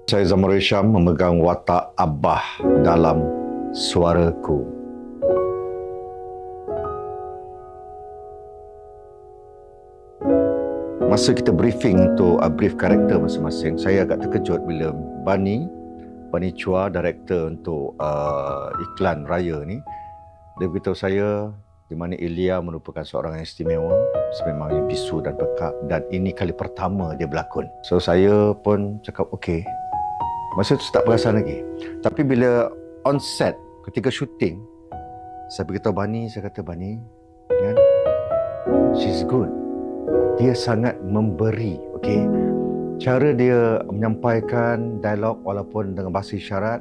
Saya Zamrul Hisham memegang watak Abah dalam Suaraku. Masa kita briefing untuk brief karakter masing-masing, saya agak terkejut bila Bani Chua, director untuk iklan raya ni, dia beritahu saya di mana Ilya merupakan seorang yang istimewa, sememangnya bisu dan pekak, dan ini kali pertama dia berlakon. So saya pun cakap okey. Masa tu tak perasan lagi. Tapi bila on set, ketika syuting, saya beritahu Bani, saya kata, Bani, kan, she's good. Dia sangat memberi, okey. Cara dia menyampaikan dialog walaupun dengan bahasa isyarat,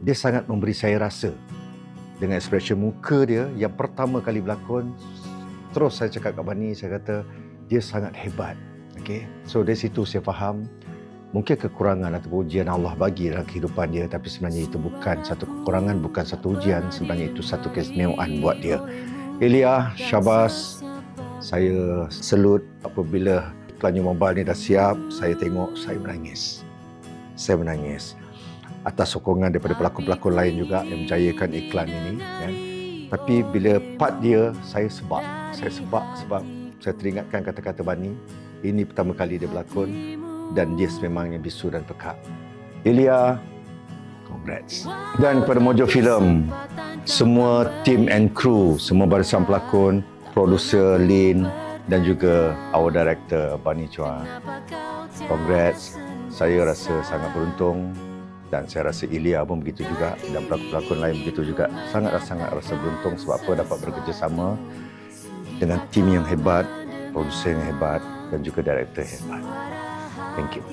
dia sangat memberi saya rasa. Dengan ekspresi muka dia yang pertama kali berlakon, terus saya cakap kat Bani, saya kata, dia sangat hebat. Okey. So dari situ saya faham mungkin kekurangan atau ujian Allah bagi dalam kehidupan dia, tapi sebenarnya itu bukan satu kekurangan, bukan satu ujian, sebenarnya itu satu keistimewaan buat dia. Ilya, syabas. Saya selut apabila iklan New Mobile ni dah siap, saya tengok, saya menangis. Saya menangis. Atas sokongan daripada pelakon-pelakon lain juga yang menjayakan iklan ini. Kan? Tapi bila part dia, saya sebab sebab saya teringatkan kata-kata Bani. Ini pertama kali dia berlakon dan dia sememangnya bisu dan pekak. Ilya, congrats. Dan kepada Mojo Film, semua tim and crew, semua barisan pelakon, producer Lin dan juga our director Bani Chua. Congrats. Saya rasa sangat beruntung dan saya rasa Ilya pun begitu juga dan pelakon-pelakon lain begitu juga. Sangat rasa beruntung sebab apa dapat bekerjasama dengan tim yang hebat, produser yang hebat dan juga director hebat. Thank you.